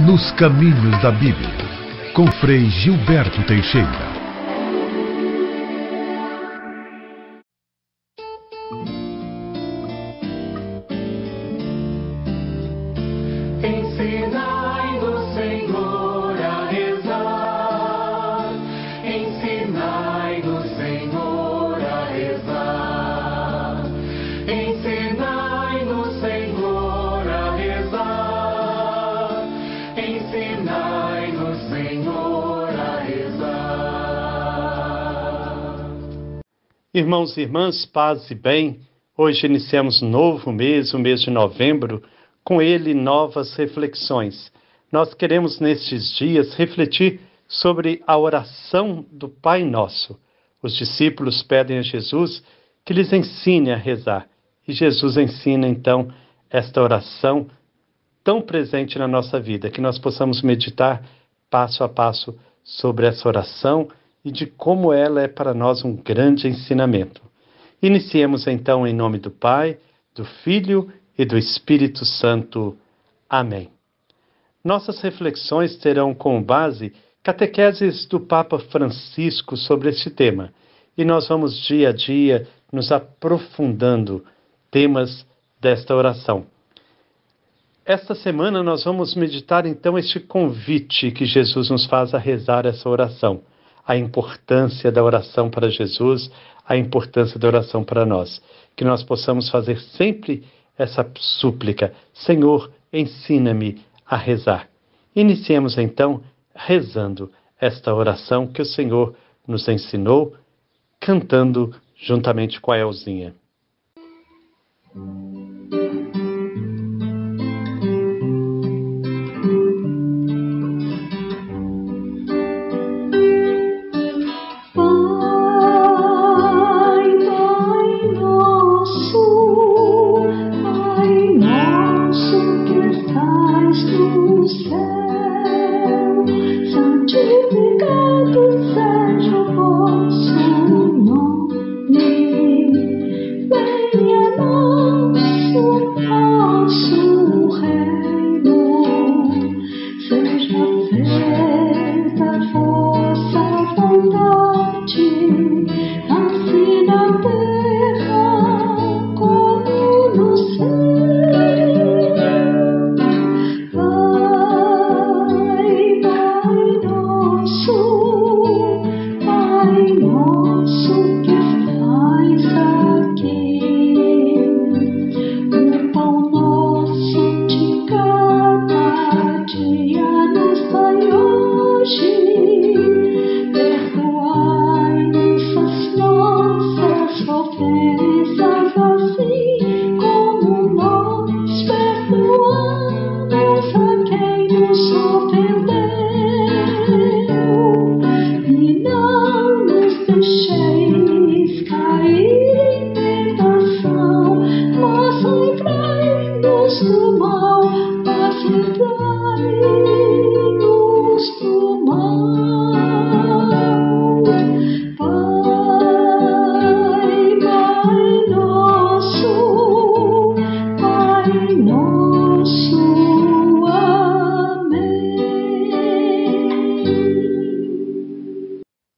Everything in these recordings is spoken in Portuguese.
Nos Caminhos da Bíblia, com Frei Gilberto Teixeira. Ensinai-nos, Senhor, a rezar. Ensinai-nos, Senhor, a rezar. Ensinai-nos, Senhor, a rezar. Ensinai-nos, Senhor, a rezar. Irmãos e irmãs, paz e bem. Hoje iniciamos um novo mês, o mês de novembro, com ele novas reflexões. Nós queremos nestes dias refletir sobre a oração do Pai Nosso. Os discípulos pedem a Jesus que lhes ensine a rezar. E Jesus ensina então esta oração tão presente na nossa vida, que nós possamos meditar passo a passo sobre essa oração e de como ela é para nós um grande ensinamento. Iniciemos então em nome do Pai, do Filho e do Espírito Santo. Amém. Nossas reflexões terão como base catequeses do Papa Francisco sobre este tema. E nós vamos dia a dia nos aprofundando temas desta oração. Esta semana nós vamos meditar então este convite que Jesus nos faz a rezar essa oração. A importância da oração para Jesus, a importância da oração para nós. Que nós possamos fazer sempre essa súplica: Senhor, ensina-me a rezar. Iniciemos então rezando esta oração que o Senhor nos ensinou, cantando juntamente com a Elzinha.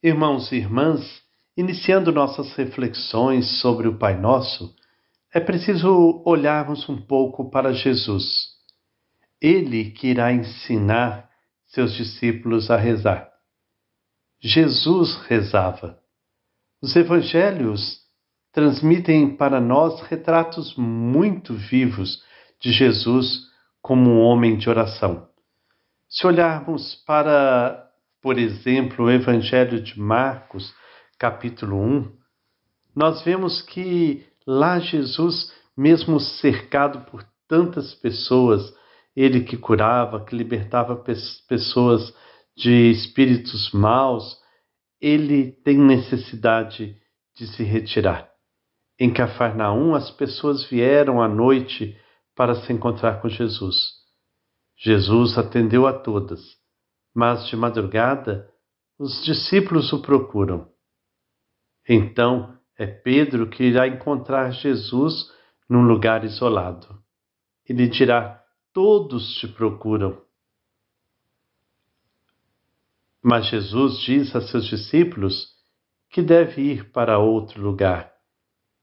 Irmãos e irmãs, iniciando nossas reflexões sobre o Pai Nosso, é preciso olharmos um pouco para Jesus. Ele que irá ensinar seus discípulos a rezar. Jesus rezava. Os evangelhos transmitem para nós retratos muito vivos de Jesus como um homem de oração. Se olharmos para, por exemplo, o Evangelho de Marcos, capítulo 1, nós vemos que lá Jesus, mesmo cercado por tantas pessoas, ele que curava, que libertava pessoas de espíritos maus, ele tem necessidade de se retirar. Em Cafarnaum, as pessoas vieram à noite para se encontrar com Jesus. Jesus atendeu a todas, mas de madrugada os discípulos o procuram. Então é Pedro que irá encontrar Jesus num lugar isolado. Ele dirá: todos te procuram. Mas Jesus diz a seus discípulos que deve ir para outro lugar,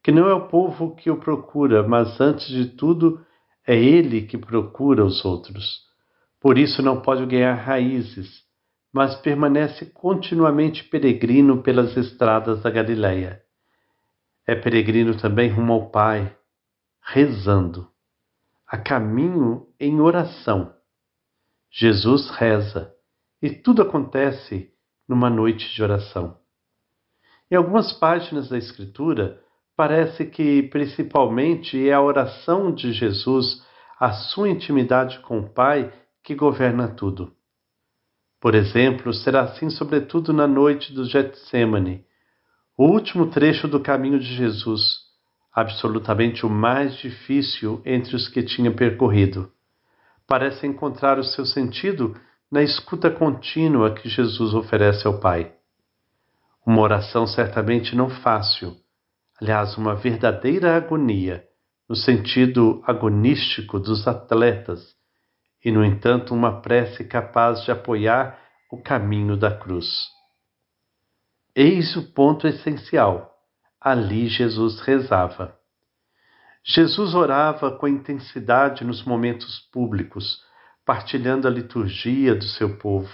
que não é o povo que o procura, mas antes de tudo é ele que procura os outros. Por isso não pode ganhar raízes, mas permanece continuamente peregrino pelas estradas da Galileia. É peregrino também rumo ao Pai, rezando, a caminho em oração. Jesus reza, e tudo acontece numa noite de oração. Em algumas páginas da Escritura, parece que principalmente é a oração de Jesus, a sua intimidade com o Pai, que governa tudo. Por exemplo, será assim sobretudo na noite do Getsêmani, o último trecho do caminho de Jesus, absolutamente o mais difícil entre os que tinha percorrido. Parece encontrar o seu sentido na escuta contínua que Jesus oferece ao Pai. Uma oração certamente não fácil, aliás, uma verdadeira agonia, no sentido agonístico dos atletas, e, no entanto, uma prece capaz de apoiar o caminho da cruz. Eis o ponto essencial. Ali Jesus rezava. Jesus orava com intensidade nos momentos públicos, partilhando a liturgia do seu povo,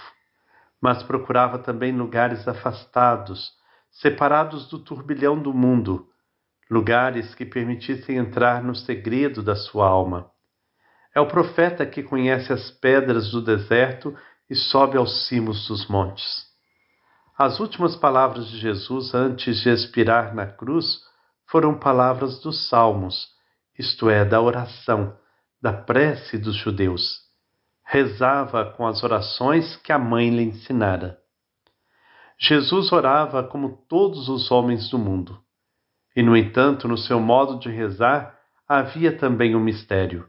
mas procurava também lugares afastados, separados do turbilhão do mundo, lugares que permitissem entrar no segredo da sua alma. É o profeta que conhece as pedras do deserto e sobe aos cimos dos montes. As últimas palavras de Jesus antes de expirar na cruz foram palavras dos Salmos, isto é, da oração, da prece dos judeus. Rezava com as orações que a mãe lhe ensinara. Jesus orava como todos os homens do mundo. E, no entanto, no seu modo de rezar, havia também um mistério.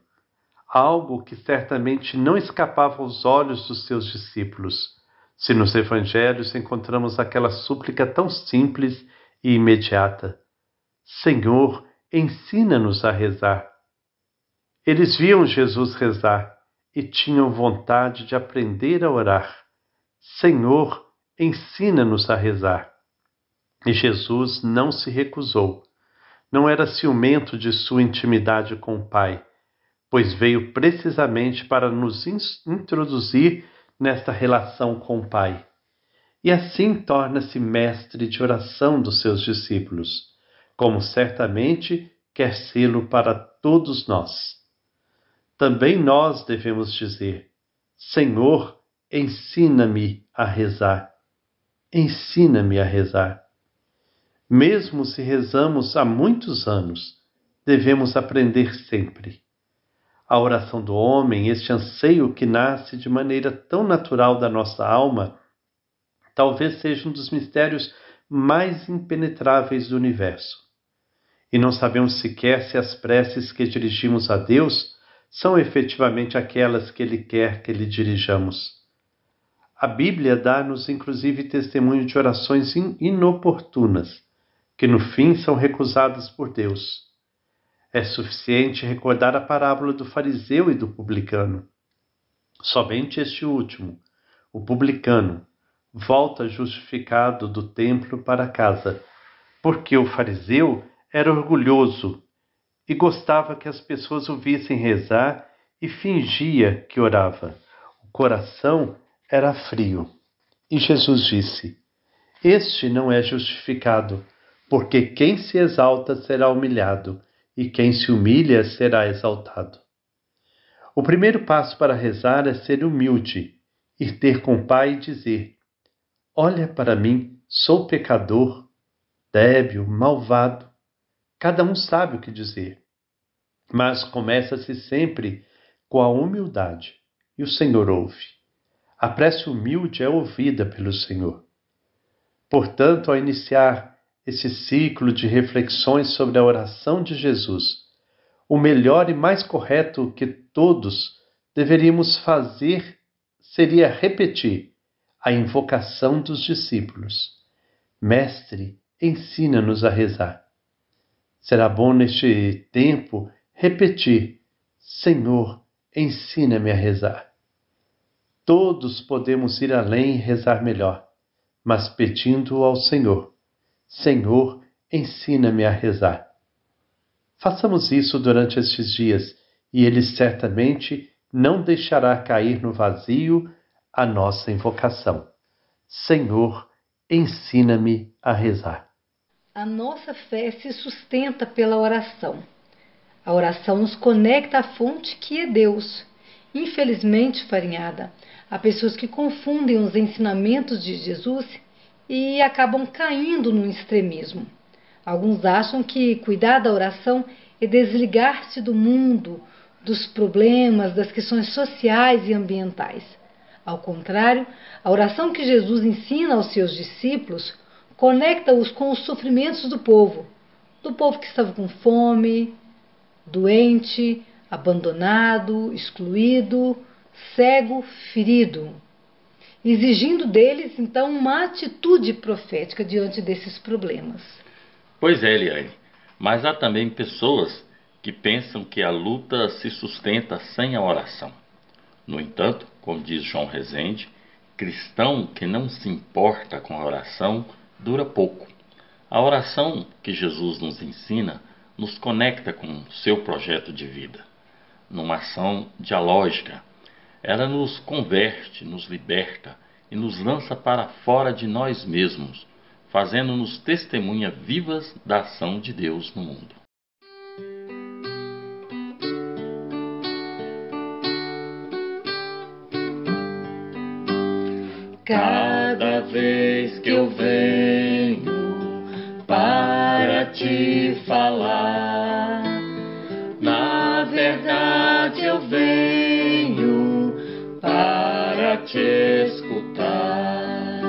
Algo que certamente não escapava aos olhos dos seus discípulos, se nos evangelhos encontramos aquela súplica tão simples e imediata: Senhor, ensina-nos a rezar. Eles viam Jesus rezar e tinham vontade de aprender a orar. Senhor, ensina-nos a rezar. E Jesus não se recusou. Não era ciumento de sua intimidade com o Pai, pois veio precisamente para nos introduzir nesta relação com o Pai. E assim torna-se mestre de oração dos seus discípulos, como certamente quer sê-lo para todos nós. Também nós devemos dizer: Senhor, ensina-me a rezar. Ensina-me a rezar. Mesmo se rezamos há muitos anos, devemos aprender sempre. A oração do homem, este anseio que nasce de maneira tão natural da nossa alma, talvez seja um dos mistérios mais impenetráveis do universo. E não sabemos sequer se as preces que dirigimos a Deus são efetivamente aquelas que Ele quer que lhe dirijamos. A Bíblia dá-nos inclusive testemunho de orações inoportunas, que no fim são recusadas por Deus. É suficiente recordar a parábola do fariseu e do publicano. Somente este último, o publicano, volta justificado do templo para casa, porque o fariseu era orgulhoso e gostava que as pessoas o vissem rezar e fingia que orava. O coração era frio. E Jesus disse: Este não é justificado, porque quem se exalta será humilhado, e quem se humilha será exaltado. O primeiro passo para rezar é ser humilde, ir ter com o Pai e dizer: Olha para mim, sou pecador, débil, malvado. Cada um sabe o que dizer, mas começa-se sempre com a humildade, e o Senhor ouve. A prece humilde é ouvida pelo Senhor. Portanto, ao iniciar esse ciclo de reflexões sobre a oração de Jesus, o melhor e mais correto que todos deveríamos fazer seria repetir a invocação dos discípulos: Mestre, ensina-nos a rezar. Será bom neste tempo repetir: Senhor, ensina-me a rezar. Todos podemos ir além e rezar melhor, mas pedindo ao Senhor: Senhor, ensina-me a rezar. Façamos isso durante estes dias, e Ele certamente não deixará cair no vazio a nossa invocação. Senhor, ensina-me a rezar. A nossa fé se sustenta pela oração. A oração nos conecta à fonte que é Deus. Infelizmente, farinhada, há pessoas que confundem os ensinamentos de Jesus e acabam caindo no extremismo. Alguns acham que cuidar da oração é desligar-se do mundo, dos problemas, das questões sociais e ambientais. Ao contrário, a oração que Jesus ensina aos seus discípulos conecta-os com os sofrimentos do povo que estava com fome, doente, abandonado, excluído, cego, ferido, exigindo deles, então, uma atitude profética diante desses problemas. Pois é, Eliane, mas há também pessoas que pensam que a luta se sustenta sem a oração. No entanto, como diz João Rezende, cristão que não se importa com a oração dura pouco. A oração que Jesus nos ensina nos conecta com o seu projeto de vida. Numa ação dialógica, ela nos converte, nos liberta e nos lança para fora de nós mesmos, fazendo-nos testemunha vivas da ação de Deus no mundo. Cada vez que eu venho para te falar, na verdade eu venho para te escutar.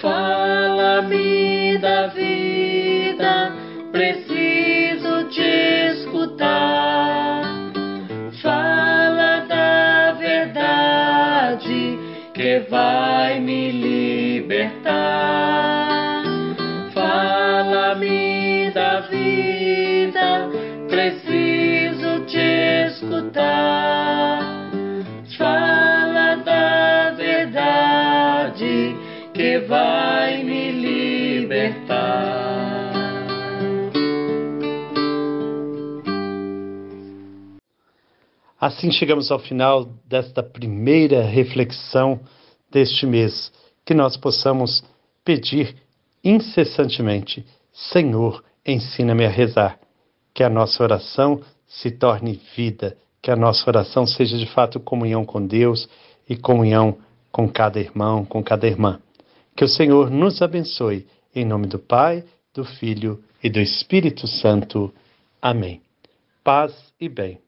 Fala-me da vida, preciso te escutar. Fala da verdade que vai me libertar. Fala-me da vida, preciso te escutar. Fala da verdade que vai me libertar. Assim chegamos ao final desta primeira reflexão deste mês, que nós possamos pedir incessantemente: Senhor, ensina-me a rezar, que a nossa oração se torne vida, que a nossa oração seja de fato comunhão com Deus e comunhão com cada irmão, com cada irmã. Que o Senhor nos abençoe, em nome do Pai, do Filho e do Espírito Santo. Amém. Paz e bem.